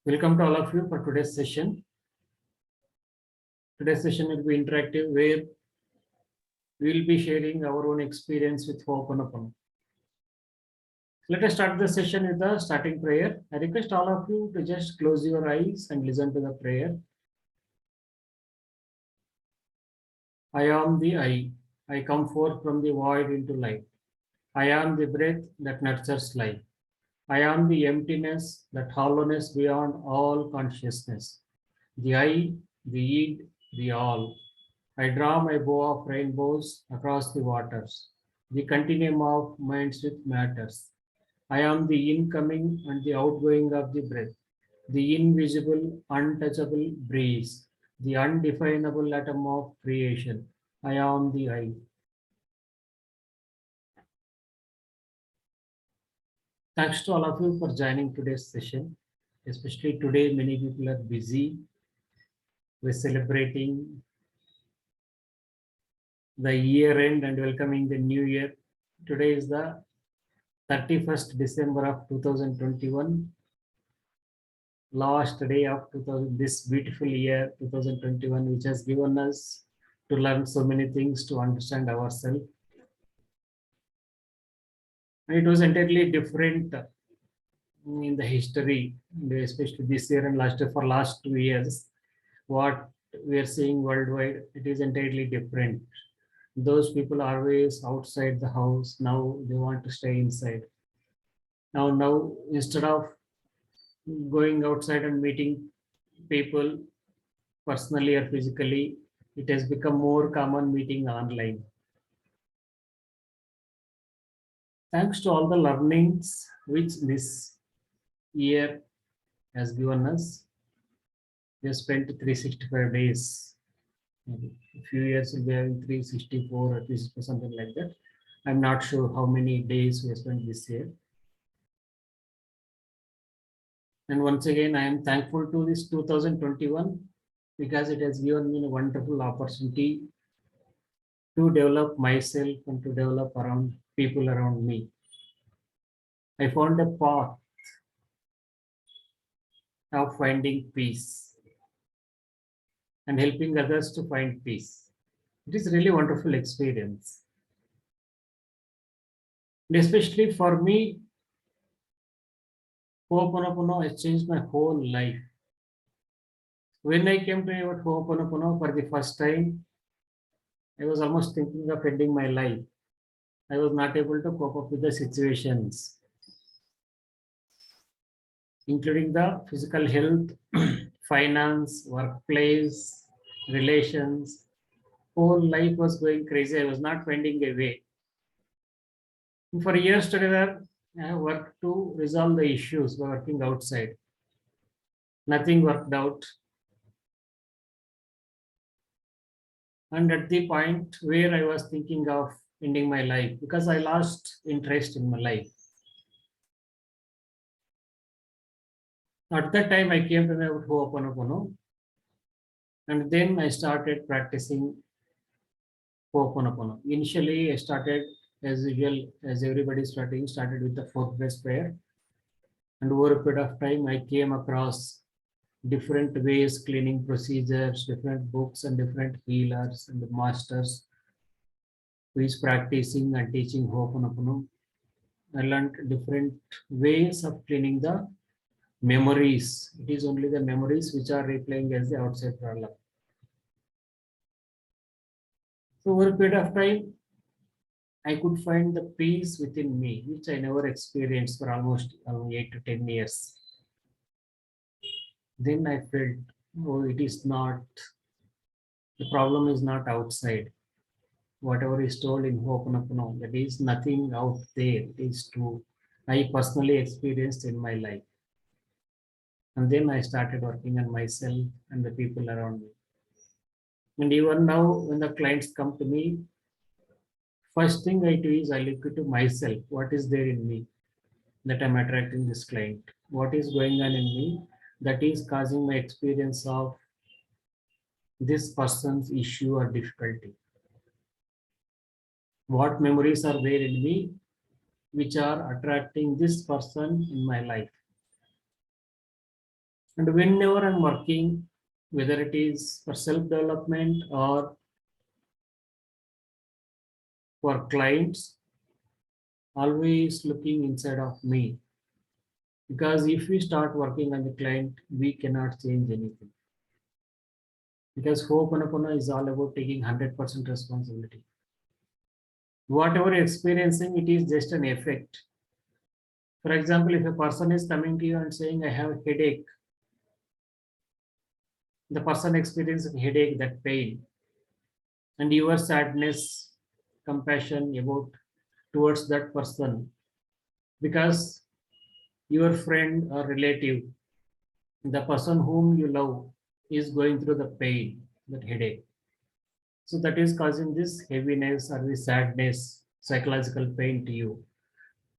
Welcome to all of you for today's session. Today's session will be interactive where we will be sharing our own experience with Hooponopono. Let us start the session with the starting prayer. I request all of you to just close your eyes and listen to the prayer. I am the I. I come forth from the void into light. I am the breath that nurtures life. I am the emptiness, that hollowness beyond all consciousness. The I, the id, the all. I draw my bow of rainbows across the waters, the continuum of minds with matters. I am the incoming and the outgoing of the breath, the invisible, untouchable breeze, the undefinable atom of creation. I am the I. Thanks to all of you for joining today's session. Especially today, many people are busy. We're celebrating the year end and welcoming the new year. Today is the 31st December of 2021, last day of 2000, this beautiful year 2021, which has given us to learn so many things, to understand ourselves. And it was entirely different in the history, especially this year and last year. For last 2 years, what we are seeing worldwide, it is entirely different. Those people are always outside the house, now they want to stay inside. Now instead of going outside and meeting people personally or physically, it has become more common meeting online. Thanks to all the learnings which this year has given us, we have spent 365 days. Maybe a few years we'll be having 364 or 364, something like that. I'm not sure how many days we have spent this year. And once again, I am thankful to this 2021 because it has given me a wonderful opportunity to develop myself and to develop around people around me. I found a path of finding peace and helping others to find peace. It is really wonderful experience. And especially for me, Hooponopono has changed my whole life. When I came to know about Hooponopono for the first time, I was almost thinking of ending my life. I was not able to cope up with the situations, including the physical health, finance, workplace, relations. Whole life was going crazy. I was not finding a way. For years together, I have worked to resolve the issues by working outside. Nothing worked out. And at the point where I was thinking of ending my life, because I lost interest in my life. At that time, I came to know about Hooponopono, and then I started practicing Hooponopono. Initially, I started as usual, as everybody started with the 4 breath prayer. And over a period of time, I came across different ways, cleaning procedures, different books, and different healers and masters who is practicing and teaching Hooponopono. I learned different ways of cleaning the memories. It is only the memories which are replaying as the outside problem. So over a period of time, I could find the peace within me, which I never experienced for almost 8 to 10 years. Then I felt, oh, it is not, the problem is not outside. Whatever is told in Hooponopono, that is nothing out there. It is true. I personally experienced in my life. And then I started working on myself and the people around me. And even now, when the clients come to me, first thing I do is I look into myself. What is there in me that I'm attracting this client? What is going on in me that is causing my experience of this person's issue or difficulty? What memories are there in me which are attracting this person in my life? And whenever I'm working, whether it is for self-development or for clients, always looking inside of me. Because if we start working on the client, we cannot change anything. Because Ho'oponopono is all about taking 100% responsibility. Whatever you're experiencing, it is just an effect. For example, if a person is coming to you and saying, I have a headache, the person experiencing headache, that pain, and your sadness, compassion about towards that person, because your friend or relative, the person whom you love, is going through the pain, that headache. So that is causing this heaviness or the sadness, psychological pain to you.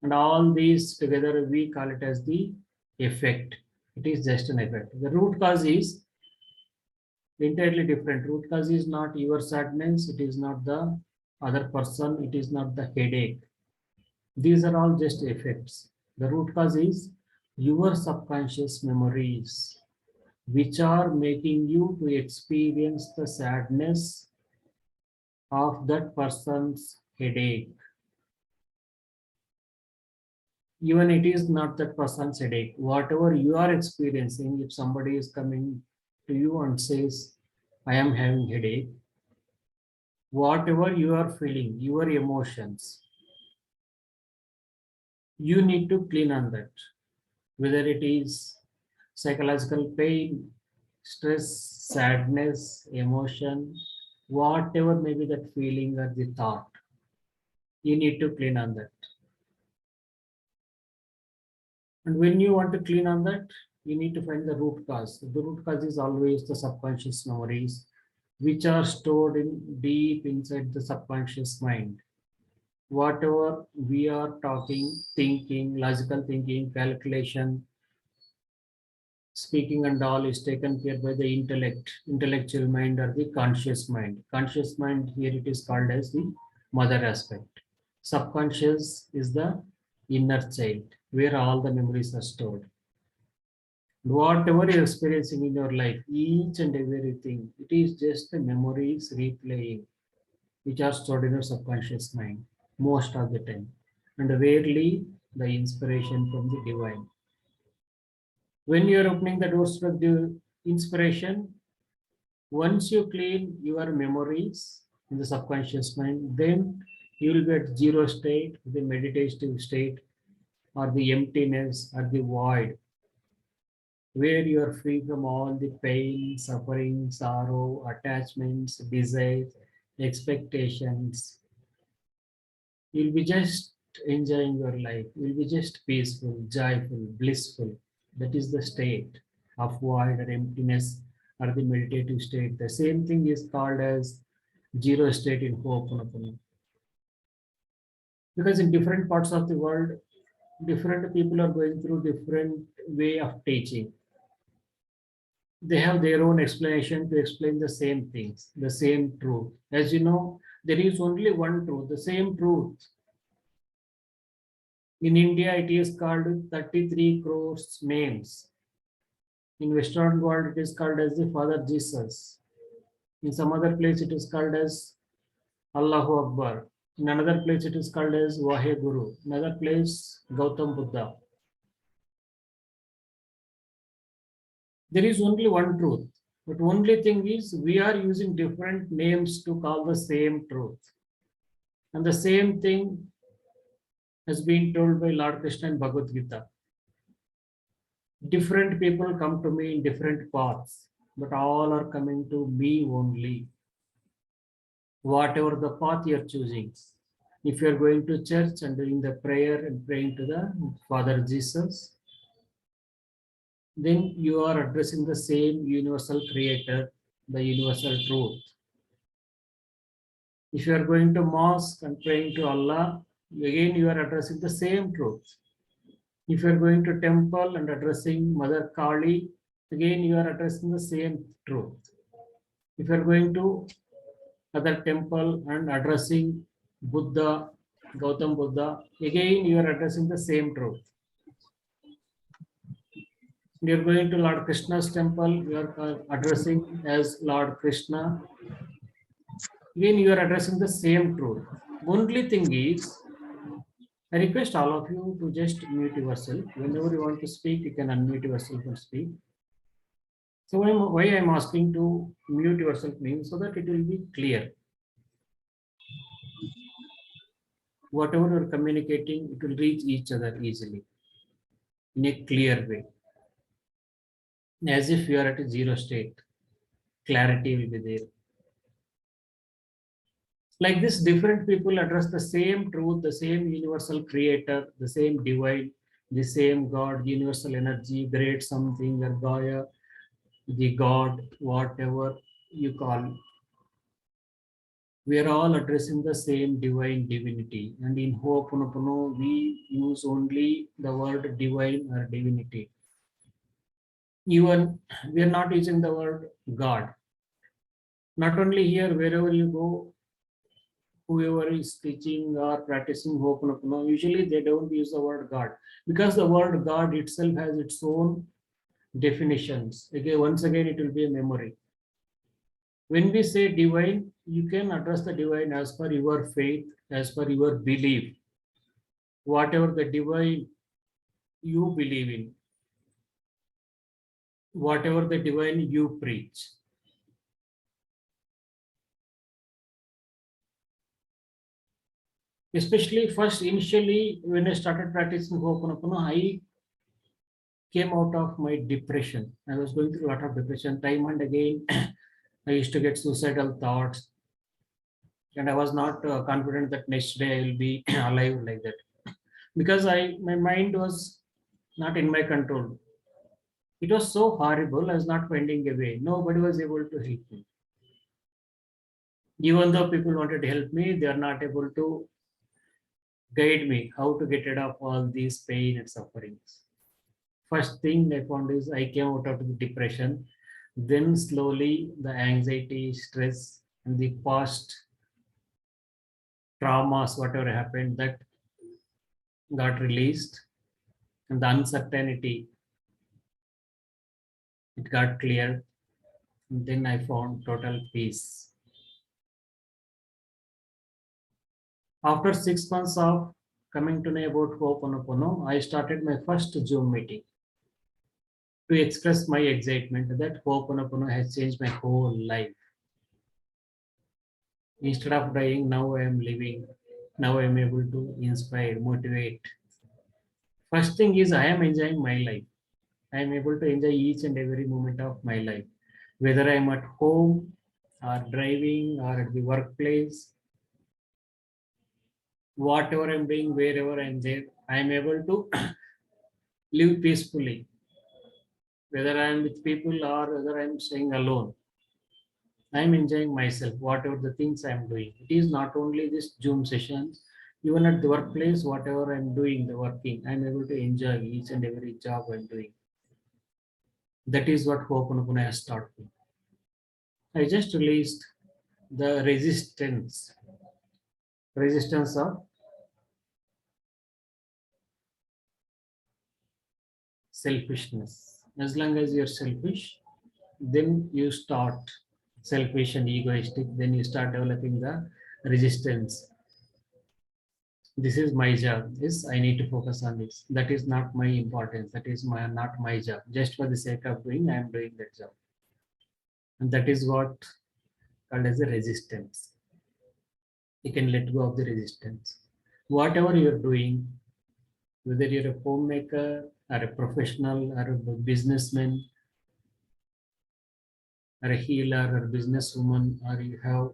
And all these together, we call it as the effect. It is just an effect. The root cause is entirely different. Root cause is not your sadness, it is not the other person, it is not the headache. These are all just effects. The root cause is your subconscious memories, which are making you to experience the sadness of that person's headache. Even it is not that person's headache. Whatever you are experiencing, if somebody is coming to you and says, I am having headache, whatever you are feeling, your emotions, you need to clean on that. Whether it is psychological pain, stress, sadness, emotion, whatever may be that feeling or the thought, you need to clean on that. And when you want to clean on that, you need to find the root cause. The root cause is always the subconscious memories, which are stored in deep inside the subconscious mind. Whatever we are talking, thinking, logical thinking, calculation, speaking and all is taken care by the intellectual mind or the conscious mind. Conscious mind here it is called as the mother aspect. Subconscious is the inner child where all the memories are stored. Whatever you're experiencing in your life, each and everything, it is just the memories replaying, which are stored in your subconscious mind most of the time, and rarely the inspiration from the divine. When you're opening the doors to the inspiration, once you clean your memories in the subconscious mind, then you will be at zero state, the meditative state, or the emptiness, or the void, where you are free from all the pain, suffering, sorrow, attachments, desires, expectations. You'll be just enjoying your life. You'll be just peaceful, joyful, blissful. That is the state of void or emptiness or the meditative state. The same thing is called as zero state in Ho'oponopono. Because in different parts of the world, different people are going through different way of teaching. They have their own explanation to explain the same things, the same truth. As you know, there is only one truth, the same truth. In India, it is called 33 crores names. In Western world, it is called as the Father Jesus. In some other place, it is called as Allahu Akbar. In another place, it is called as Wahe Guru. In another place, Gautam Buddha. There is only one truth. But only thing is, we are using different names to call the same truth. And the same thing has been told by Lord Krishna in Bhagavad Gita. Different people come to me in different paths, but all are coming to me only. Whatever the path you're choosing. If you're going to church and doing the prayer and praying to the Father Jesus, then you are addressing the same universal creator, the universal truth. If you are going to mosque and praying to Allah, again you are addressing the same truth. If you are going to temple and addressing Mother Kali, again you are addressing the same truth. If you are going to other temple and addressing Buddha, Gautam Buddha, again you are addressing the same truth. You're going to Lord Krishna's temple, you are addressing as Lord Krishna. Again, you are addressing the same truth. Only thing is, I request all of you to just mute yourself. Whenever you want to speak, you can unmute yourself and speak. So why I'm asking to mute yourself means so that it will be clear. Whatever you're communicating, it will reach each other easily in a clear way. As if you are at a zero state, clarity will be there. Like this, different people address the same truth, the same universal creator, the same divine, the same God, universal energy, great something, or Gaia, the God, whatever you call. We are all addressing the same divine divinity. And in Hooponopono, we use only the word divine or divinity. Even we are not using the word God. Not only here, wherever you go, whoever is teaching or practicing Ho'oponopono, usually they don't use the word God because the word God itself has its own definitions. Again, once again, it will be a memory. When we say divine, you can address the divine as per your faith, as per your belief, whatever the divine you believe in, whatever the divine you preach. Especially first, initially, when I started practicing Ho'oponopono, I came out of my depression. I was going through a lot of depression time and again. I used to get suicidal thoughts, and I was not confident that next day I will be alive like that because my mind was not in my control. It was so horrible. I was not finding a way. Nobody was able to help me. Even though people wanted to help me, they are not able to guide me how to get rid of all these pain and sufferings. First thing I found is I came out of the depression. Then slowly the anxiety, stress, and the past traumas, whatever happened, that got released, and the uncertainty, it got cleared. And then I found total peace. After 6 months of coming to know about Ho'oponopono, I started my first Zoom meeting to express my excitement that Ho'oponopono has changed my whole life. Instead of dying, now I am living. Now I am able to inspire, motivate. First thing is I am enjoying my life. I am able to enjoy each and every moment of my life, whether I am at home or driving or at the workplace, whatever I'm doing, wherever I'm there, I'm able to live peacefully, whether I'm with people or whether I'm staying alone. I'm enjoying myself, whatever the things I'm doing. It is not only this Zoom sessions, even at the workplace, whatever I'm doing, the working, I'm able to enjoy each and every job I'm doing. That is what Ho'oponopono has taught me. I just released the resistance of selfishness. As long as you're selfish, then you start selfish and egoistic, then you start developing the resistance. This is my job. This I need to focus on this. That is not my importance. That is not my job. Just for the sake of doing, I am doing that job. And that is what called as a resistance. You can let go of the resistance. Whatever you're doing, whether you're a homemaker or a professional or a businessman or a healer or a businesswoman, or you have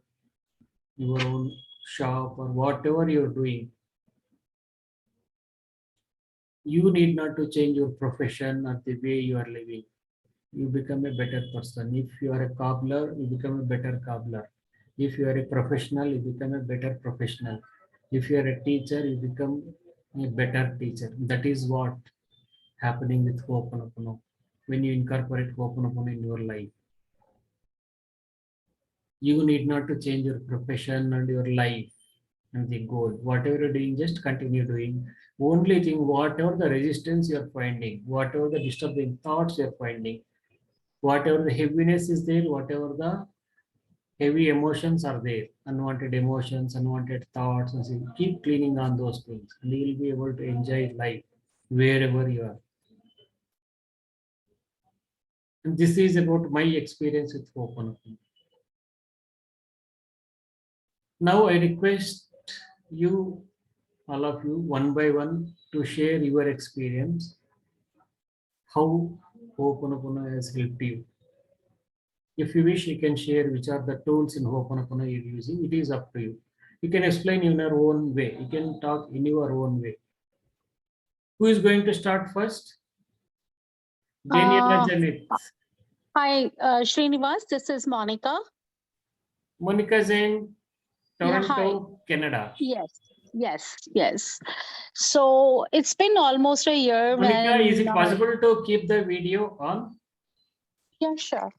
your own shop or whatever you're doing, you need not to change your profession or the way you are living. You become a better person. If you are a cobbler, you become a better cobbler. If you are a professional, you become a better professional. If you are a teacher, you become a better teacher. That is what happening with Ho'oponopono. When you incorporate Ho'oponopono in your life, you need not to change your profession and your life and the goal. Whatever you're doing, just continue doing. Only thing, whatever the resistance you are finding, whatever the disturbing thoughts you are finding, whatever the heaviness is there, whatever the heavy emotions are there, unwanted emotions, unwanted thoughts, and so keep cleaning on those things, and you will be able to enjoy life wherever you are. And this is about my experience with Ho'oponopono. Now I request you, all of you, one by one, to share your experience, how Ho'oponopono has helped you. If you wish, you can share which are the tools in Ho'oponopono you're using. It is up to you. You can explain in your own way. You can talk in your own way. Who is going to start first? Daniela Uh, Janet. Hi, Srinivas. This is Monica. Monica is in Yeah, hi. Toronto, Canada. Yes. So it's been almost a year Monica, is when. it possible to keep the video on? Yeah, sure.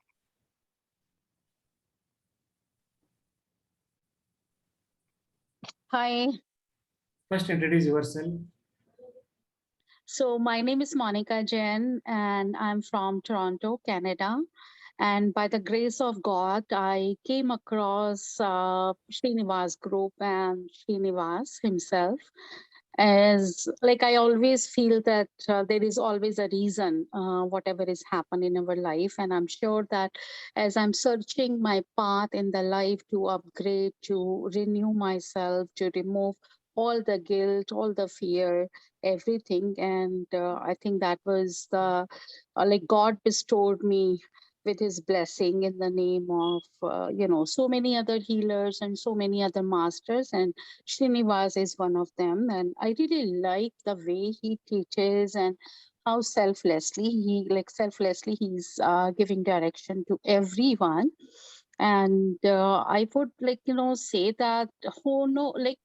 Hi. First, introduce yourself. So my name is Monica Jain, and I'm from Toronto, Canada. And by the grace of God, I came across Srinivas group and Srinivas himself. As like I always feel that there is always a reason whatever is happening in our life, and I'm sure that as I'm searching my path in the life to upgrade, to renew myself, to remove all the guilt, all the fear, everything, and I think that was the like God bestowed me with his blessing in the name of so many other healers and so many other masters, and Srinivas is one of them. And I really like the way he teaches and how selflessly he's giving direction to everyone. And I would say that oh no, like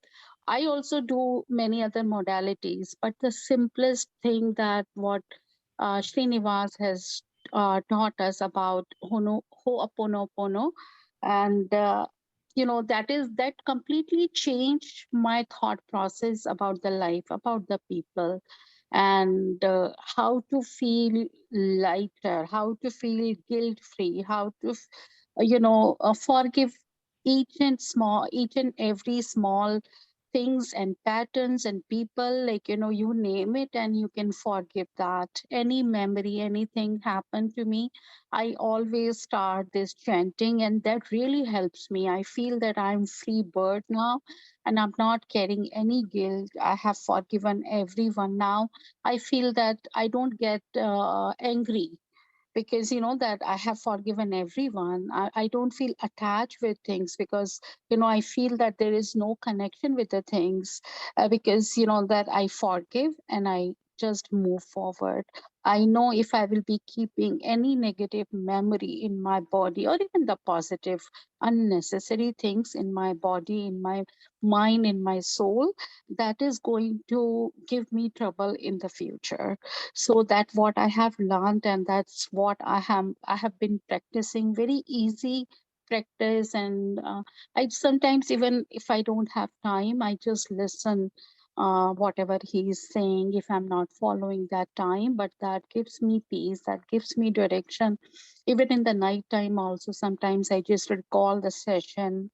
I also do many other modalities, but the simplest thing that what Srinivas has taught us about Ho'oponopono, and that completely changed my thought process about the life, about the people, and how to feel lighter, how to feel guilt free, how to forgive each and every small things and patterns and people, like you name it and you can forgive that. Any memory, anything happened to me, I always start this chanting, and that really helps me. I feel that I'm free bird now, and I'm not carrying any guilt. I have forgiven everyone now. I feel that I don't get angry because that I have forgiven everyone. I don't feel attached with things because I feel that there is no connection with the things, because that I forgive and I just move forward. I know if I will be keeping any negative memory in my body, or even the positive unnecessary things in my body, in my mind, in my soul, that is going to give me trouble in the future. So that what I have learned, and that's what I have been practicing, very easy practice. And I sometimes, even if I don't have time, I just listen whatever he is saying, if I'm not following that time, but that gives me peace, that gives me direction. Even in the night time also, sometimes I just recall the session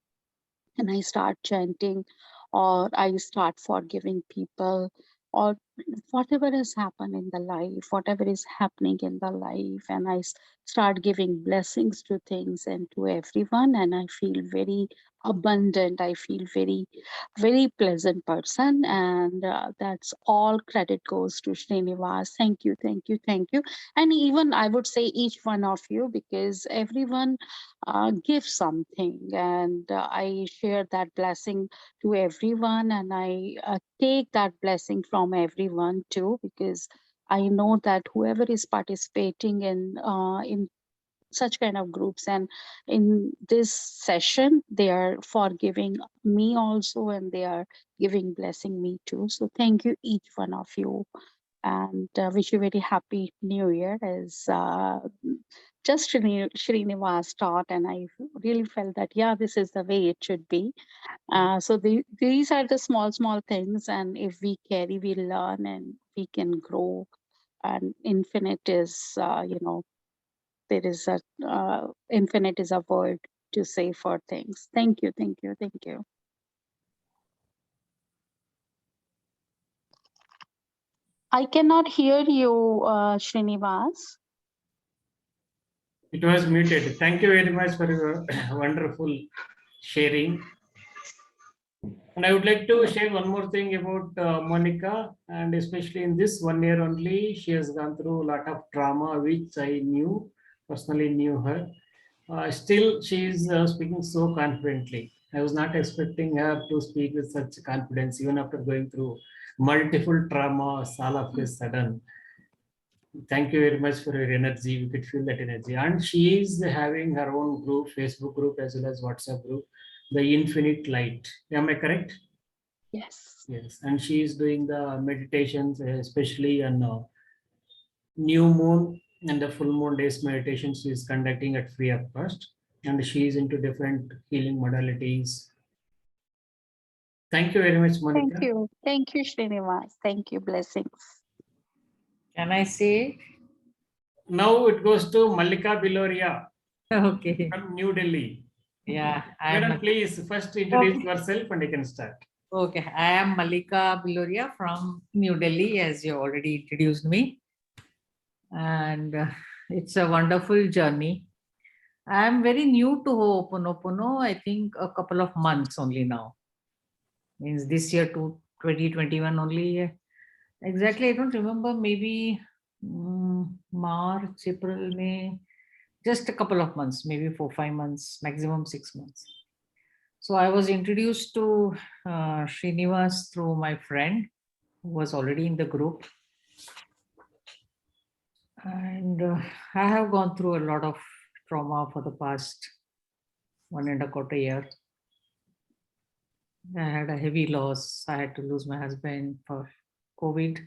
and I start chanting, or I start forgiving people, or whatever has happened in the life, whatever is happening in the life, and start giving blessings to things and to everyone, and I feel very abundant. I feel very, very pleasant person, and that's all credit goes to Srinivas. Thank you, and even I would say each one of you, because everyone give something, and I share that blessing to everyone, and I take that blessing from everyone too, because I know that whoever is participating in such kind of groups and in this session, they are forgiving me also, and they are giving blessing me too. So thank you each one of you, and wish you very happy new year, as just Srinivas taught, and I really felt that, yeah, this is the way it should be. So these are the small things, and if we carry, we learn, and we can grow. And infinite is, there is a infinite is a word to say for things. Thank you, thank you, thank you. I cannot hear you, Srinivas. It was muted. Thank you very much for your wonderful sharing. And I would like to share one more thing about Monica, and especially in this 1 year only, she has gone through a lot of trauma, which I knew, personally knew her. Still, she is speaking so confidently. I was not expecting her to speak with such confidence, even after going through multiple traumas all of a sudden. Thank you very much for your energy. We could feel that energy. And she is having her own group, Facebook group, as well as WhatsApp group, the Infinite Light. Am I correct? Yes. Yes. And she is doing the meditations, especially on new moon and the full moon days meditations she is conducting at free of cost. And she is into different healing modalities. Thank you very much, Thank Monica. you. Thank you, Srinivas. Thank you. Blessings. Can I say? Now it goes to Mallika Biloria Okay. from New Delhi. Yeah, Madam, please first introduce yourself and you can start. okay. I am Malika Biloria from New Delhi, as you already introduced me. And it's a wonderful journey. I am very new to Hooponopono, I think a couple of months only now. Means this year to 2021 only. Exactly, I don't remember, maybe March, April, May, just a couple of months, maybe 4-5 months, maximum 6 months. So I was introduced to Srinivas through my friend who was already in the group. And I have gone through a lot of trauma for the past 1.25 years. I had a heavy loss. I had to lose my husband for COVID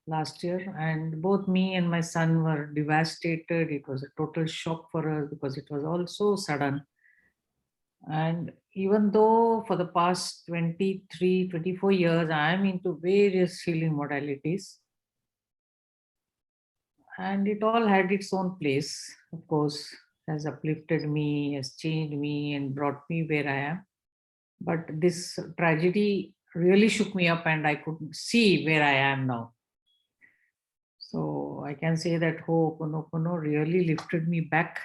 last year, and both me and my son were devastated. It was a total shock for us because it was all so sudden. And even though for the past 23, 24 years, I am into various healing modalities, and it all had its own place, of course, has uplifted me, has changed me, and brought me where I am. But this tragedy really shook me up, and I could see where I am now. So I can say that Hooponopono really lifted me back,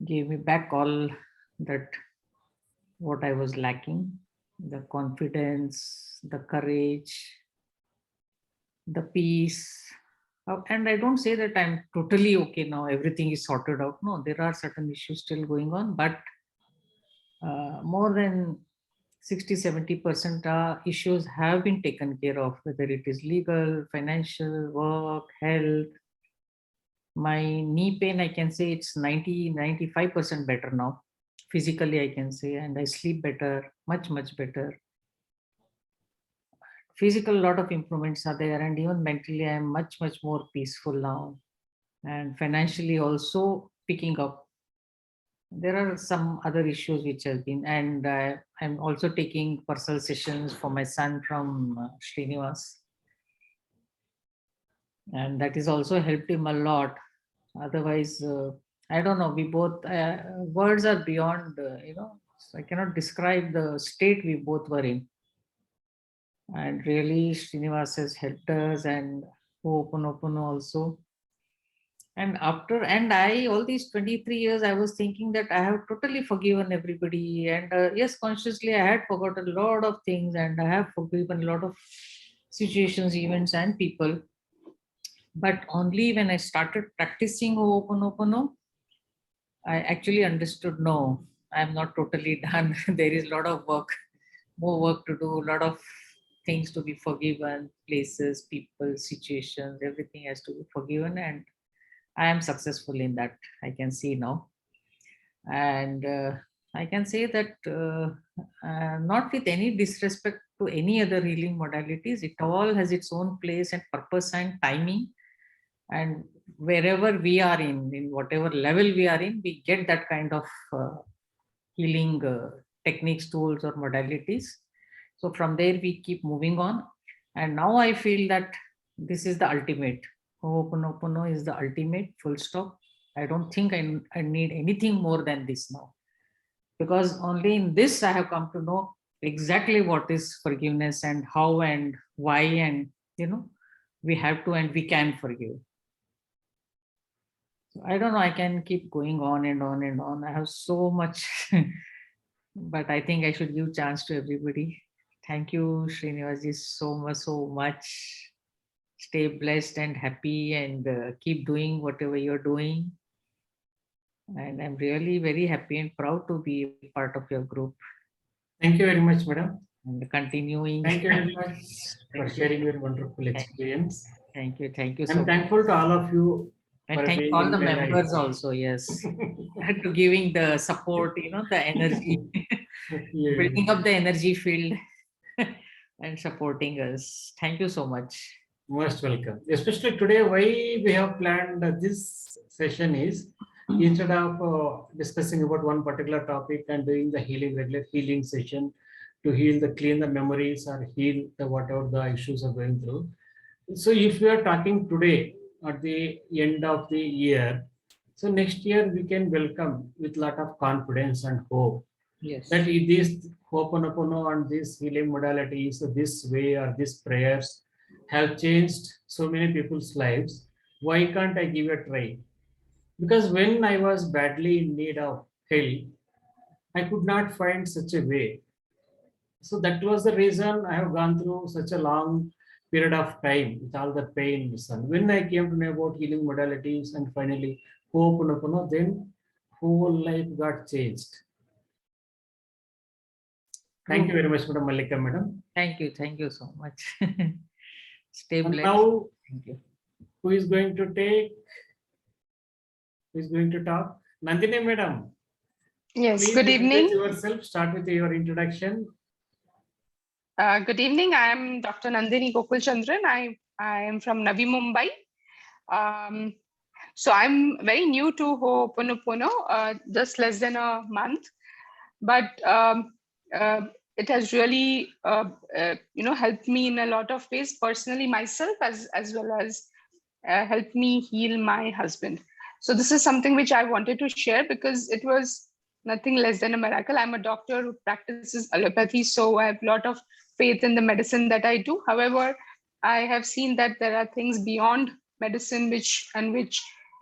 gave me back all that what I was lacking, the confidence, the courage, the peace. And I don't say that I'm totally okay now, everything is sorted out. No, there are certain issues still going on, but more than 60-70% issues have been taken care of, whether it is legal, financial, work, health. My knee pain, I can say it's 90-95% better now. Physically, I can say, and I sleep better, much better. Physical, lot of improvements are there, and even mentally, I am much more peaceful now. And financially, also picking up. There are some other issues which have been, and I'm also taking personal sessions for my son from Srinivas, and that has also helped him a lot. Otherwise, I don't know, we both words are beyond, so I cannot describe the state we both were in. And really Srinivas has helped us, and Hooponopono also. And I all these 23 years I was thinking that I have totally forgiven everybody, and yes, consciously I had forgotten a lot of things, and I have forgiven a lot of situations, events, and people. But only when I started practicing Hooponopono, I actually understood, no, I'm not totally done. There is a lot of work, more work to do, a lot of things to be forgiven, places, people, situations, everything has to be forgiven. And I am successful in that, I can see now. And I can say that not with any disrespect to any other healing modalities, it all has its own place and purpose and timing. And wherever we are in whatever level we are in, we get that kind of healing techniques, tools, or modalities. So from there, we keep moving on. And now I feel that this is the ultimate. Ho'oponopono is the ultimate, full stop. I don't think I need anything more than this now. Because only in this I have come to know exactly what is forgiveness and how and why, and we have to and we can forgive. I don't know, I can keep going on and on and on. I have so much, but I think I should give chance to everybody. Thank you, Srinivas, so much. Stay blessed and happy, and keep doing whatever you're doing. And I'm really very happy and proud to be a part of your group Thank you very much, madam. and continuing. Thank you very much for Thank you. sharing your wonderful Thank experience. Thank you. Thank you so I'm much. thankful to all of you And for thank being all in the my members life. also, yes. To giving the support, the energy, Yeah. building up the energy field and supporting us. Thank you so much. Most welcome. Especially today, why we have planned this session is instead of discussing about one particular topic and doing the regular healing session to heal clean the memories or heal the whatever the issues are going through. So if we are talking today at the end of the year, so next year we can welcome with lot of confidence and hope Yes. that if this Ho'oponopono and these healing modalities, this way or these prayers have changed so many people's lives, why can't I give a try? Because when I was badly in need of help, I could not find such a way. So that was the reason I have gone through such a long period of time with all the pain. And when I came to know about healing modalities and finally Ho'oponopono, then whole life got changed. Thank you very much, Madam Malika, madam. Thank you. Thank you so much. Stay And blessed. now, Thank you. who is going to talk? Nandini, madam. Yes, Please good introduce evening. yourself. Start with your introduction. Good evening. I am Dr. Nandini Gokulchandran. I am from Navi Mumbai. So I'm very new to Ho'oponopono, just less than a month, but it has really helped me in a lot of ways personally myself as well as helped me heal my husband. So this is something which I wanted to share because it was nothing less than a miracle. I'm a doctor who practices allopathy, so I have a lot of faith in the medicine that I do. However, I have seen that there are things beyond medicine which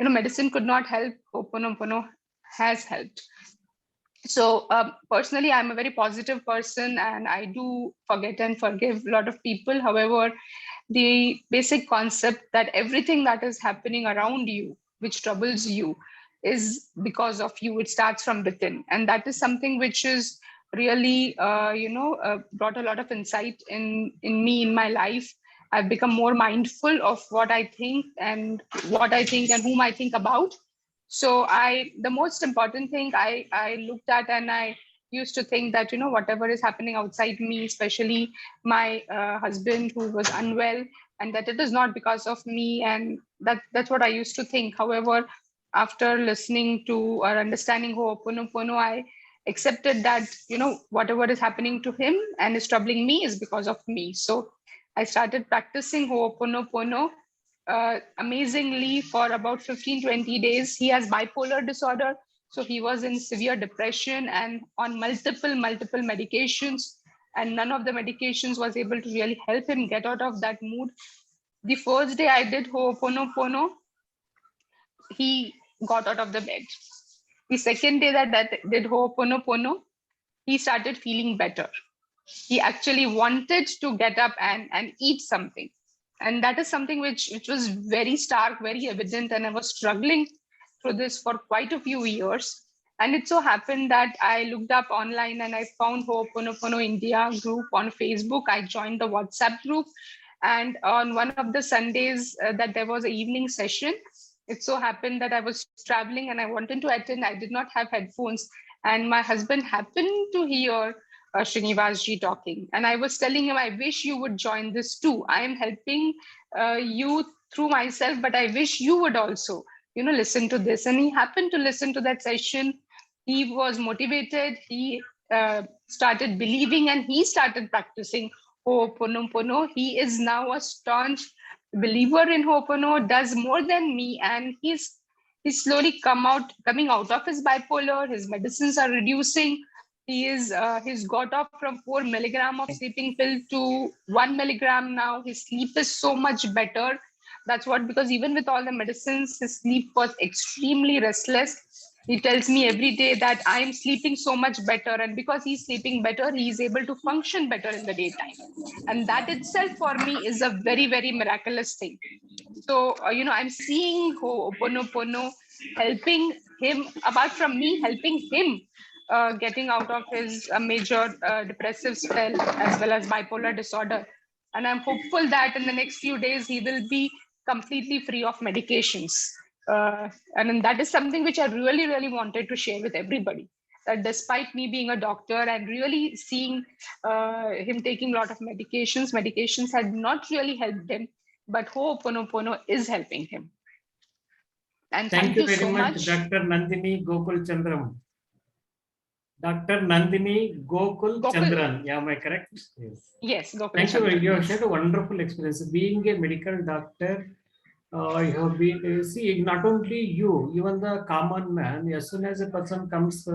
medicine could not help. Ho'oponopono has helped. So personally, I'm a very positive person and I do forget and forgive a lot of people. However, the basic concept that everything that is happening around you, which troubles you, is because of you. It starts from within. And that is something which is really, brought a lot of insight in me, in my life. I've become more mindful of what I think and whom I think about. So the most important thing I looked at, and I used to think that, whatever is happening outside me, especially my husband who was unwell, and that it is not because of me. And that's what I used to think. However, after listening to or understanding Ho'oponopono, I accepted that, whatever is happening to him and is troubling me is because of me. So I started practicing Ho'oponopono amazingly for about 15-20 days. He has bipolar disorder, so he was in severe depression and on multiple medications, and none of the medications was able to really help him get out of that mood. The first day I did Ho'oponopono, he got out of the bed. The second day that I did Ho'oponopono, he started feeling better. He actually wanted to get up and eat something. And that is something which was very stark, very evident. And I was struggling through this for quite a few years. And it so happened that I looked up online and I found Ho'oponopono India group on Facebook. I joined the WhatsApp group. And on one of the Sundays that there was an evening session, it so happened that I was traveling and I wanted to attend. I did not have headphones. And my husband happened to hear Srinivas ji talking. And I was telling him, I wish you would join this too. I am helping you through myself, but I wish you would also, listen to this. And he happened to listen to that session. He was motivated. He started believing and he started practicing Ho'oponopono. He is now a staunch believer in Ho'oponopono, does more than me, and he's slowly coming out of his bipolar. His medicines are reducing. He's got off from 4 milligram of sleeping pill to 1 milligram now. His sleep is so much better. That's what, because even with all the medicines, his sleep was extremely restless. He tells me every day that I'm sleeping so much better, and because he's sleeping better, he is able to function better in the daytime. And that itself for me is a very, very miraculous thing. So, I'm seeing Ho'oponopono helping him, apart from me helping him getting out of his major depressive spell as well as bipolar disorder. And I'm hopeful that in the next few days, he will be completely free of medications. And that is something which I really, really wanted to share with everybody. That despite me being a doctor and really seeing him taking a lot of medications had not really helped him, but Ho'oponopono is helping him. And Thank you very so much, Dr. Nandini Gokul Chandram. Dr. Nandini Gokul Chandran. Yeah, am I correct? Yes. Yes, Gokul Thank you. Chandran. You have shared a wonderful experience. Being a medical doctor, you have been, see, not only you, even the common man, as soon as a person comes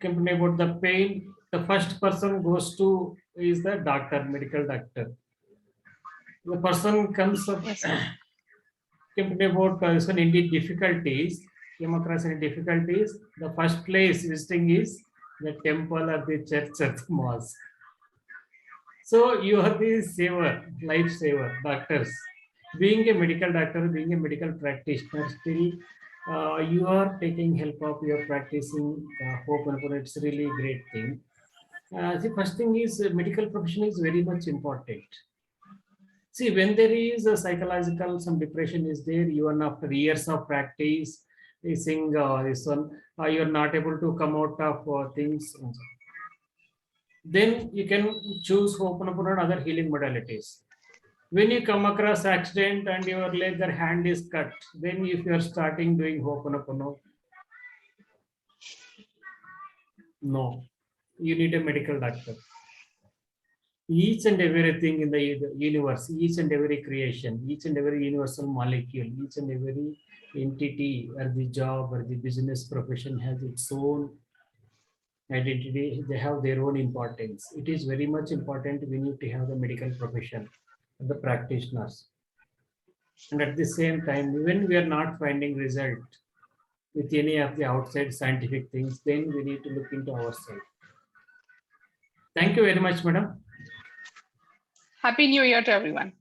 complaining about the pain, the first person goes to is the doctor, medical doctor. The person comes up Yes. complaining about any difficulties, came across any difficulties, the first place visiting is the temple or the church or the mosque. So you are the saver, life saver, doctors. Being a medical doctor, being a medical practitioner, still you are taking help of, you are practicing Ho'oponopono. It's really a great thing. The first thing is medical profession is very much important. See, when there is a psychological, some depression is there, even after years of practice, facing this one, you're not able to come out of things. Then you can choose Ho'oponopono and other healing modalities. When you come across accident and your leg or hand is cut, then if you are starting doing Ho'oponopono, no, you need a medical doctor. Each and everything in the universe, each and every creation, each and every universal molecule, each and every entity or the job or the business profession has its own identity. They have their own importance. It is very much important. We need to have the medical profession, the practitioners. And at the same time, when we are not finding result with any of the outside scientific things, then we need to look into ourselves. Thank you very much, madam. Happy New Year to everyone.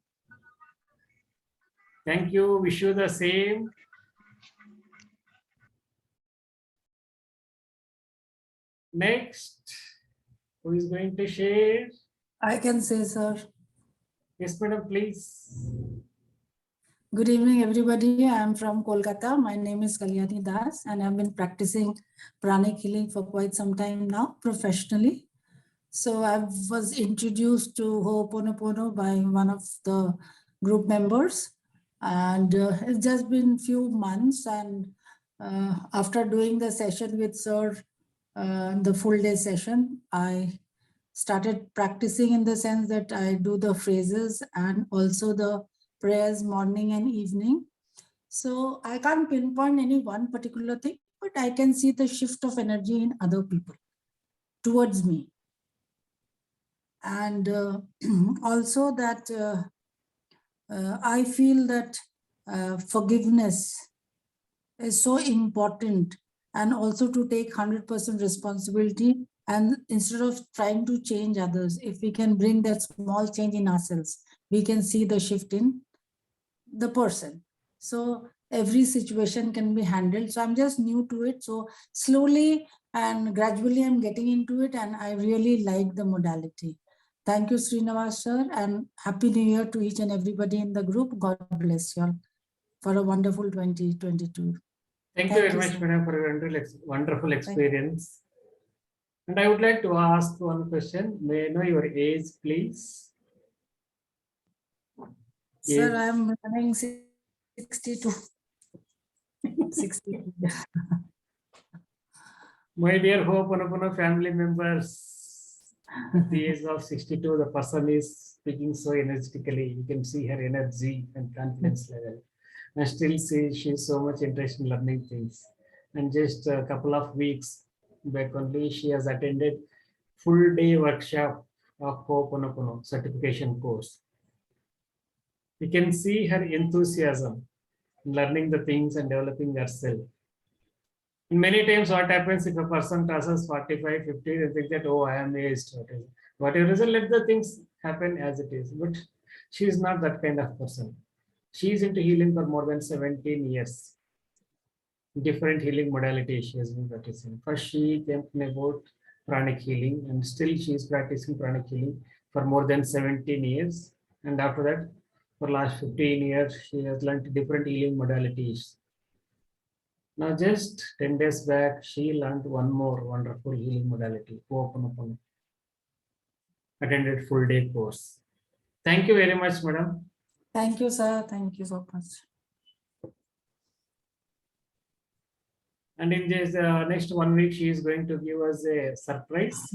Thank you. Wish you the same. Next, who is going to share? I can say, sir. Yes, madam, please. Good evening, everybody. I am from Kolkata. My name is Kalyani Das, and I've been practicing pranic healing for quite some time now, professionally. So I was introduced to Ho'oponopono by one of the group members, and it's just been few months. And after doing the session with sir, the full day session, I started practicing in the sense that I do the phrases and also the prayers morning and evening. So I can't pinpoint any one particular thing, but I can see the shift of energy in other people towards me. And also that I feel that forgiveness is so important, and also to take 100% responsibility. And instead of trying to change others, if we can bring that small change in ourselves, we can see the shift in the person. So every situation can be handled. So I'm just new to it. So slowly and gradually I'm getting into it, and I really like the modality. Thank you, Srinivas sir, and Happy New Year to each and everybody in the group. God bless you all for a wonderful 2022. Thank you very you, much, sir. madam, for your wonderful experience. And I would like to ask one question. May I know your age, please? Sir, Age. I am running 62. 62. My dear Hooponopono family members, at the age of 62, the person is speaking so energetically. You can see her energy and confidence level. And still see she's so much interested in learning things. And just a couple of weeks back only, she has attended full day workshop of Hooponopono certification course. You can see her enthusiasm in learning the things and developing herself. Many times what happens if a person crosses 45, 50, they think that, oh, I am aged. Whatever reason, let the things happen as it is. But she is not that kind of person. She is into healing for more than 17 years. Different healing modalities she has been practicing. First, she came about pranic healing, and still she is practicing pranic healing for more than 17 years. And after that, for last 15 years, she has learned different healing modalities. Now, just 10 days back, she learned one more wonderful healing modality, Hooponopono. Attended full day course. Thank you very much, madam. Thank you, sir. Thank you so much. And in this next 1 week, she is going to give us a surprise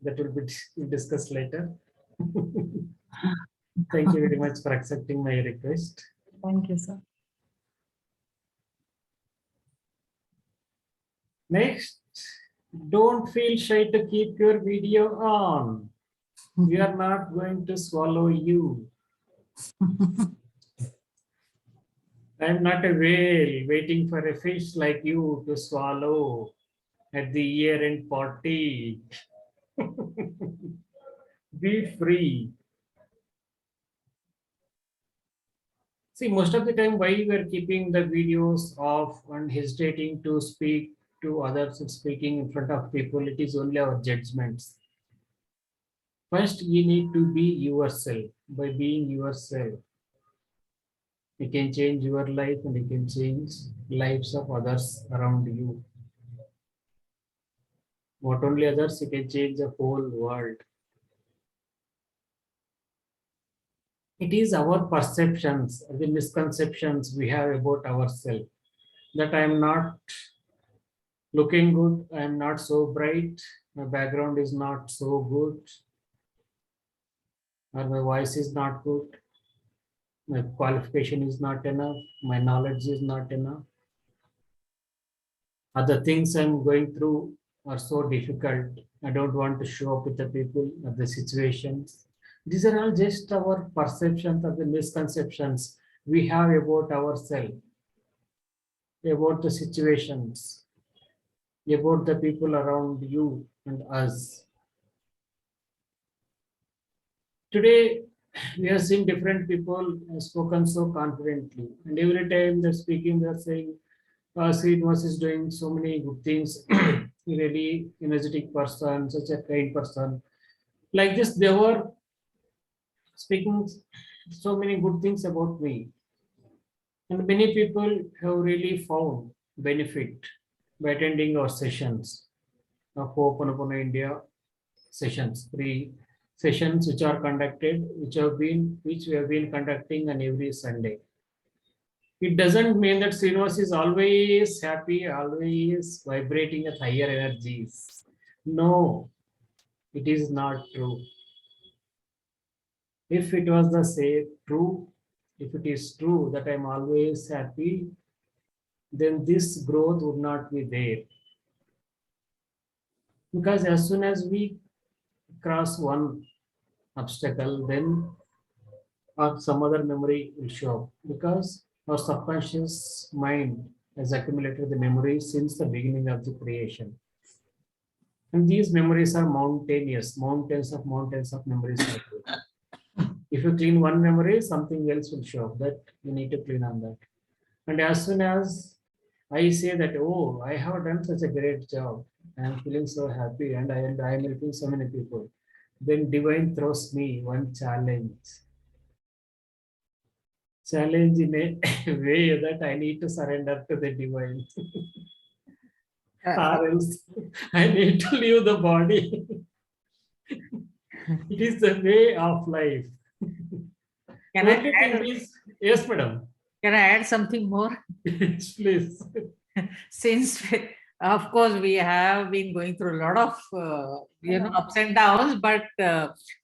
that will be discussed later. Thank you very much for accepting my request. Thank you, sir. Next, don't feel shy to keep your video on. We are not going to swallow you. I'm not a whale waiting for a fish like you to swallow at the year-end party. Be free. See, most of the time, why we are keeping the videos off and hesitating to speak to others and speaking in front of people, it is only our judgments. First, you need to be yourself. By being yourself, you can change your life and you can change lives of others around you. Not only others, you can change the whole world. It is our perceptions, the misconceptions we have about ourselves, that I am not looking good, I am not so bright, my background is not so good, or my voice is not good, my qualification is not enough, my knowledge is not enough. Other things I'm going through are so difficult. I don't want to show up with the people or the situations. These are all just our perceptions of the misconceptions we have about ourselves, about the situations, about the people around you and us. Today, we have seen different people spoken so confidently, and every time they're speaking, they're saying, Srinivas is doing so many good things, really energetic person, such a kind person. Like this, they were speaking so many good things about me. And many people have really found benefit by attending our sessions of Hooponopono India sessions, 3 sessions which are conducted, which we have been conducting on every Sunday. It doesn't mean that Srinivas is always happy, always vibrating at higher energies. No, it is not true. If it was the same true, if it is true that I'm always happy, then this growth would not be there. Because as soon as we cross one obstacle, then some other memory will show up, because our subconscious mind has accumulated the memories since the beginning of the creation. And these memories are mountainous, mountains of memories are there. If you clean one memory, something else will show up that you need to clean on that. And as soon as I say that, oh, I have done such a great job, I am feeling so happy and I am helping so many people, then divine throws me one challenge. Challenge in a way that I need to surrender to the divine. or else I need to leave the body. It is the way of life. Can Only I thing add, is, yes, madam. can I add something more? Yes, please. Since of course we have been going through a lot of ups and downs, but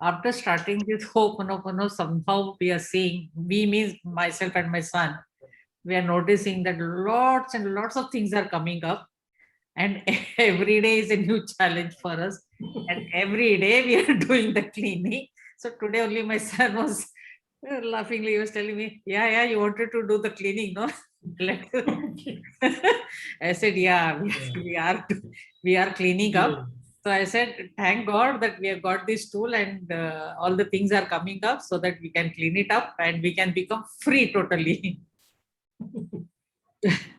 after starting this Ho'oponopono, somehow we are seeing, we means myself and my son, we are noticing that lots and lots of things are coming up, and every day is a new challenge for us, and every day we are doing the cleaning. So today only my son was laughingly, he was telling me, yeah, you wanted to do the cleaning, no? Let I said, yeah, we are cleaning up. Yeah. So I said, thank God that we have got this tool, and all the things are coming up so that we can clean it up and we can become free totally.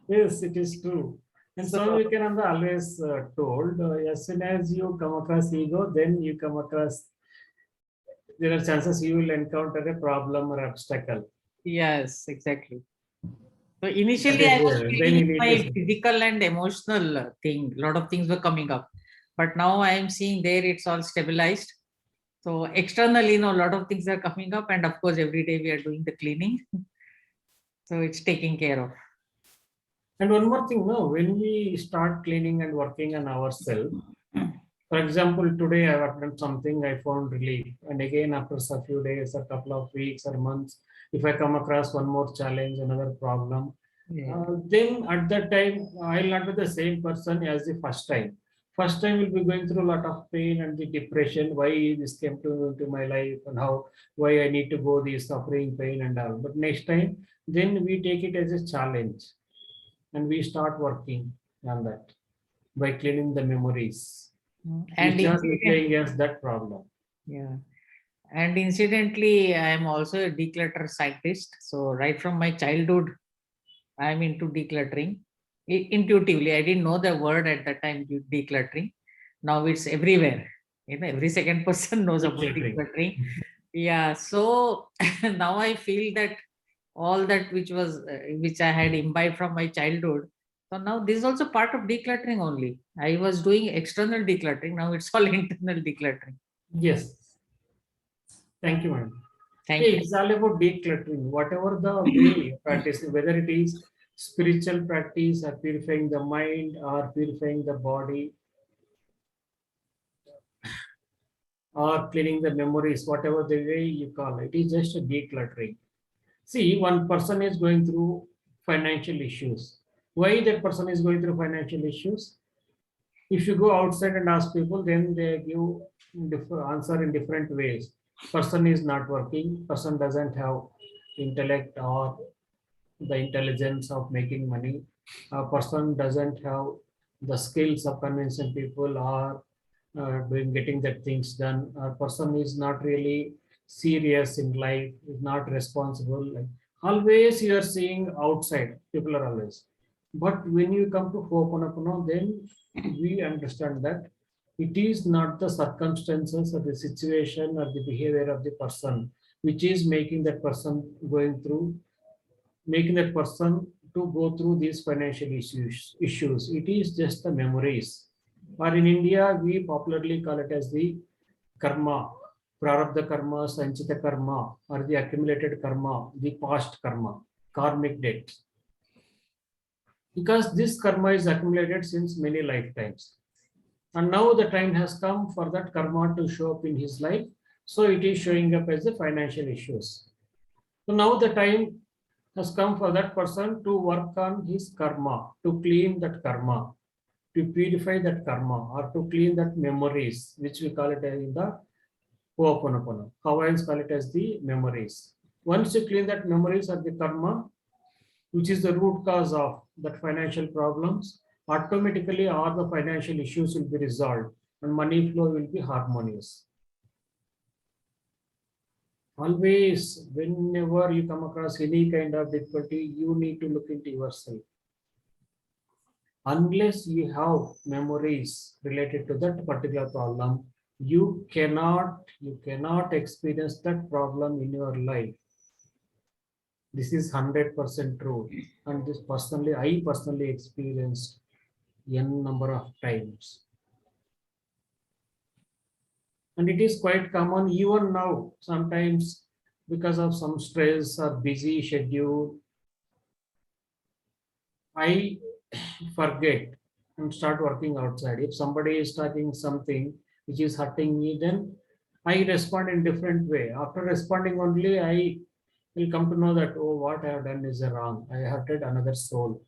Yes, it is true. And So- Swami Vivekananda always told, as soon as you come across ego, then you come across, there are chances you will encounter a problem or obstacle. Yes, exactly. So initially That I is was then feeling you need my to- physical and emotional thing. A lot of things were coming up. But now I am seeing there it's all stabilized. So externally, a lot of things are coming up. And of course, every day we are doing the cleaning. So it's taken care of. And one more thing, no, when we start cleaning and working on ourselves, for example, today I worked on something, I found relief. And again, after a few days, a couple of weeks or months, if I come across one more challenge, another problem, Yeah. then at that time, I'll not be the same person as the first time. First time we'll be going through a lot of pain and the depression, why this came into my life and how, why I need to go this suffering, pain and all. But next time, then we take it as a challenge and we start working on that by cleaning the memories, And which are incident- replaying against that problem. yeah. And incidentally, I am also a declutter scientist. So right from my childhood, I am into decluttering. Intuitively, I didn't know the word at that time, decluttering. Now it's everywhere. Every second person knows about Decluttering. decluttering. Yeah. So now I feel that all that which I had imbibed from my childhood. So now this is also part of decluttering only. I was doing external decluttering. Now it's all internal decluttering. Yes. Thank you, madam. Thank Hey, you. it's all about decluttering. Whatever the way you practice, whether it is spiritual practice or purifying the mind or purifying the body or cleaning the memories, whatever the way you call it, is just a decluttering. See, one person is going through financial issues. Why that person is going through financial issues? If you go outside and ask people, then they give different answer in different ways. Person is not working, person doesn't have intellect or the intelligence of making money. A person doesn't have the skills of convincing people or doing getting that things done. A person is not really serious in life, is not responsible. Like, always you are seeing outside, people are always. But when you come to Ho'oponopono, then we understand that it is not the circumstances or the situation or the behavior of the person which is making that person going through, making that person to go through these financial issues. It is just the memories. Or in India, we popularly call it as the karma, prarabdha karma, sanchita karma, or the accumulated karma, the past karma, karmic debt. Because this karma is accumulated since many lifetimes. And now the time has come for that karma to show up in his life. So it is showing up as the financial issues. So now the time has come for that person to work on his karma, to clean that karma, to purify that karma, or to clean that memories, which we call it in the Ho'oponopono. Hawaiians call it as the memories. Once you clean that memories or the karma, which is the root cause of that financial problems, automatically all the financial issues will be resolved and money flow will be harmonious. Always, whenever you come across any kind of difficulty, you need to look into yourself. Unless you have memories related to that particular problem, you cannot experience that problem in your life. This is 100% true. And this I personally experienced n number of times. And it is quite common even now, sometimes because of some stress or busy schedule, I forget and start working outside. If somebody is talking something which is hurting me, then I respond in different way. After responding only, I will come to know that, oh, what I have done is wrong. I hurted another soul.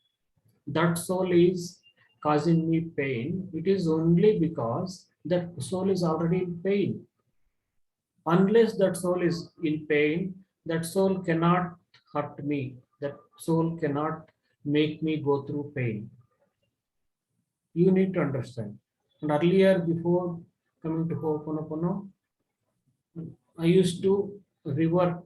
That soul is causing me pain. It is only because that soul is already in pain. Unless that soul is in pain, that soul cannot hurt me. That soul cannot make me go through pain. You need to understand. And earlier, before coming to Hooponopono, I used to revert,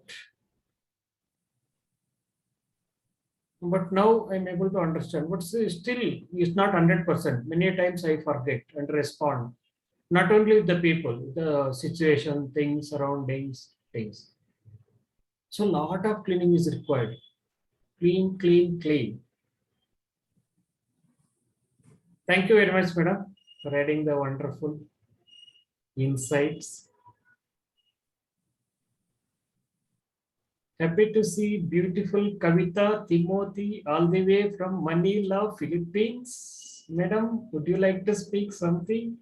but now I'm able to understand. But still, it's not 100%. Many times I forget and respond. Not only the people, the situation, things, surroundings, things. So a lot of cleaning is required. Clean, clean, clean. Thank you very much, madam, for adding the wonderful insights. Happy to see beautiful Kavita Timothy all the way from Manila, Philippines. Madam, would you like to speak something?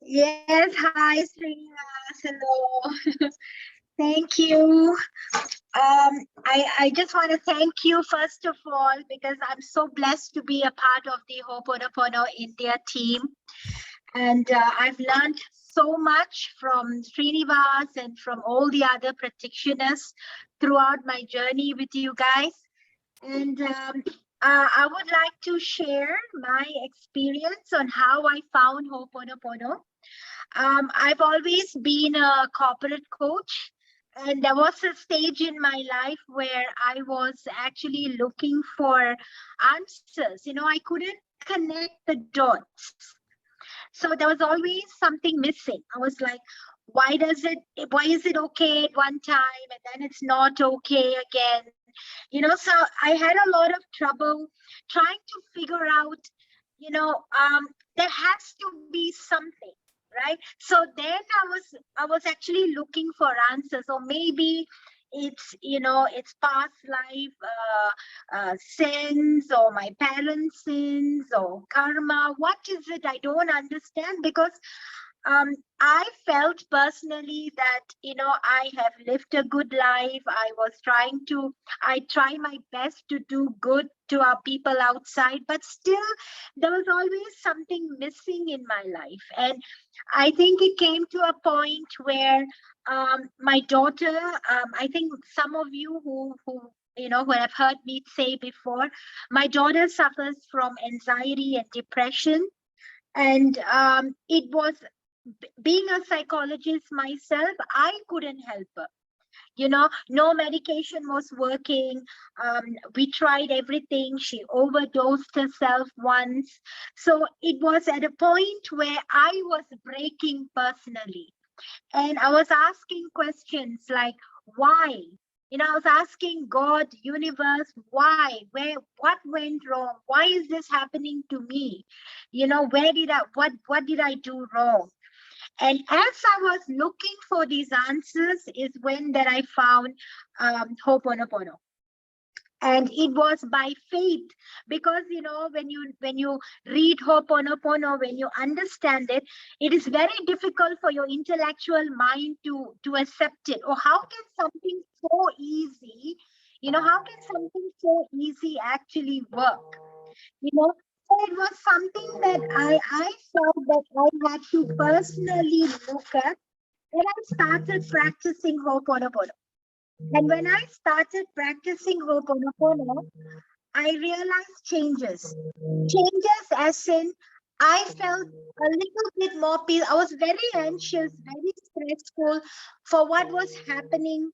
Yes, hi Srinivas. Hello. Thank you. I just want to thank you first of all because I'm so blessed to be a part of the Hooponopono India team. And I've learned so much from Srinivas and from all the other practitioners throughout my journey with you guys. And I would like to share my experience on how I found Hooponopono. I've always been a corporate coach, and there was a stage in my life where I was actually looking for answers. You know, I couldn't connect the dots. So there was always something missing. I was like, why is it okay at one time and then it's not okay again? You know, so I had a lot of trouble trying to figure out, you know, there has to be something, right? So then I was actually looking for answers, or maybe it's, you know, it's past life sins, or my parents' sins, or karma. What is it? I don't understand, because I felt personally that, you know, I have lived a good life. I try my best to do good to our people outside, but still there was always something missing in my life. And I think it came to a point where my daughter, I think some of you who you know, who have heard me say before, my daughter suffers from anxiety and depression. And it was, being a psychologist myself, I couldn't help her. You know, no medication was working. We tried everything. She overdosed herself once. So it was at a point where I was breaking personally. And I was asking questions like, why? You know, I was asking God, universe, why? What went wrong? Why is this happening to me? You know, what did I do wrong? And as I was looking for these answers is when that I found Hooponopono. And it was by faith, because, you know, when you read Hooponopono, when you understand it, it is very difficult for your intellectual mind to accept it. Or how can something so easy, you know, how can something so easy actually work? You know, so it was something that I felt that I had to personally look at when I started practicing Ho'oponopono. And when I started practicing Ho'oponopono, I realized changes. Changes as in, I felt a little bit more peace. I was very anxious, very stressful for what was happening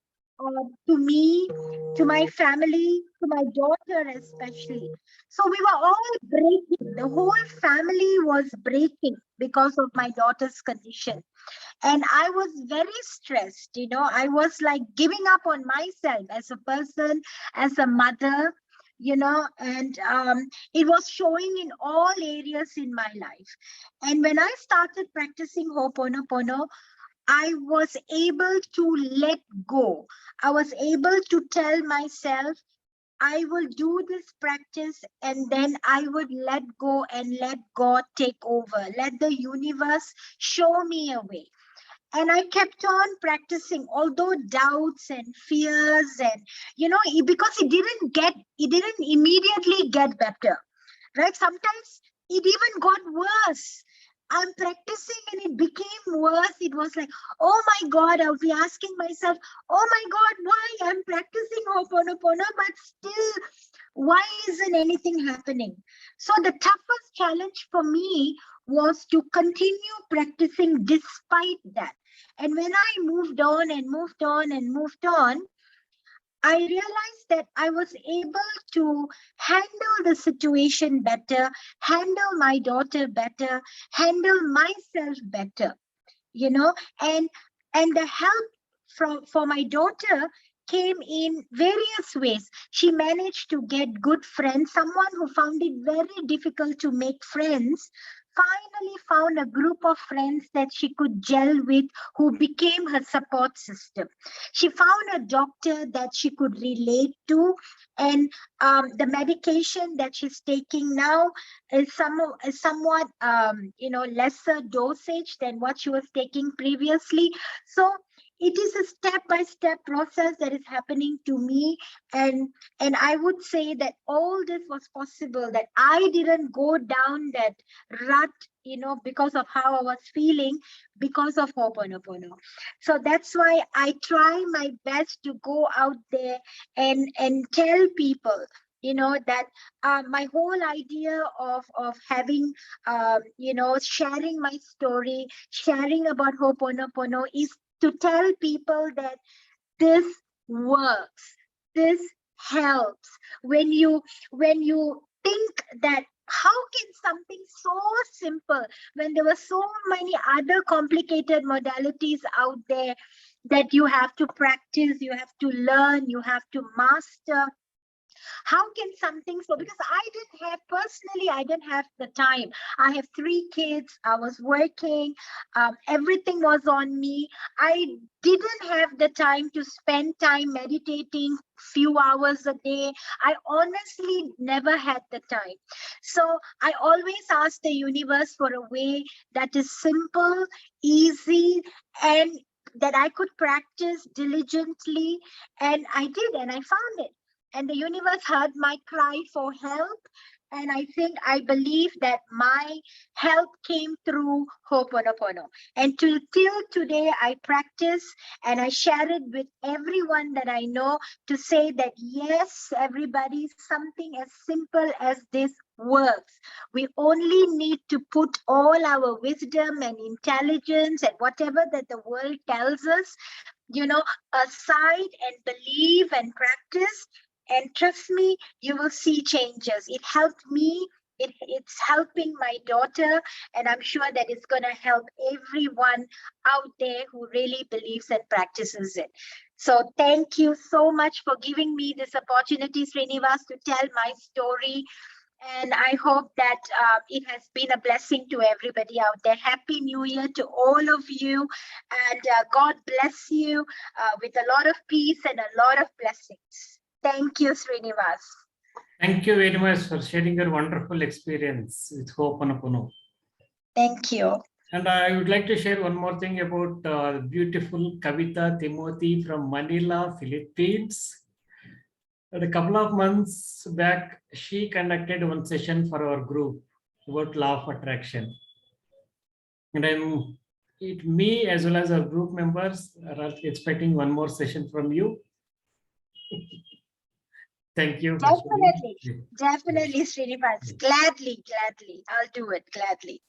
to me, to my family, to my daughter especially. So we were all breaking. The whole family was breaking because of my daughter's condition. And I was very stressed, you know, I was like giving up on myself as a person, as a mother, and it was showing in all areas in my life. And when I started practicing Hooponopono, I was able to let go. I was able to tell myself, I will do this practice and then I would let go and let God take over. Let the universe show me a way. And I kept on practicing, although doubts and fears and, because it didn't immediately get better, right? Sometimes it even got worse. I'm practicing and it became worse. It was like, oh my God, I'll be asking myself, oh my God, why I'm practicing Hooponopono, but still, why isn't anything happening? So the toughest challenge for me was to continue practicing despite that. And when I moved on and moved on and moved on, I realized that I was able to handle the situation better, handle my daughter better, handle myself better, and the help for my daughter came in various ways. She managed to get good friends. Someone who found it very difficult to make friends finally found a group of friends that she could gel with, who became her support system. She found a doctor that she could relate to, and the medication that she's taking now is somewhat lesser dosage than what she was taking previously. So it is a step-by-step process that is happening to me, and I would say that all this was possible, that I didn't go down that rut, because of how I was feeling, because of Hooponopono. So that's why I try my best to go out there and tell people, that my whole idea of having, sharing my story, sharing about Hooponopono is to tell people that this works, this helps. When you think that how can something so simple, when there were so many other complicated modalities out there that you have to practice, you have to learn, you have to master, how can something so, because I didn't have the time. I have 3 kids, I was working, everything was on me. I didn't have the time to spend time meditating few hours a day. I honestly never had the time. So I always ask the universe for a way that is simple, easy, and that I could practice diligently. And I did, and I found it. And the universe heard my cry for help. And I believe that my help came through Hooponopono. And till today, I practice and I share it with everyone that I know to say that, yes, everybody, something as simple as this works. We only need to put all our wisdom and intelligence and whatever that the world tells us, aside, and believe and practice. And trust me, you will see changes. It helped me. It's helping my daughter. And I'm sure that it's going to help everyone out there who really believes and practices it. So thank you so much for giving me this opportunity, Srinivas, to tell my story. And I hope that it has been a blessing to everybody out there. Happy New Year to all of you. And God bless you with a lot of peace and a lot of blessings. Thank you, Srinivas. Thank you very much for sharing your wonderful experience with Hooponopono. Thank you. And I would like to share one more thing about beautiful Kavita Timothy from Manila, Philippines. And a couple of months back, she conducted one session for our group about law of attraction. And me as well as our group members are expecting one more session from you. Thank you. Definitely, Srinivas. Gladly. I'll do it gladly.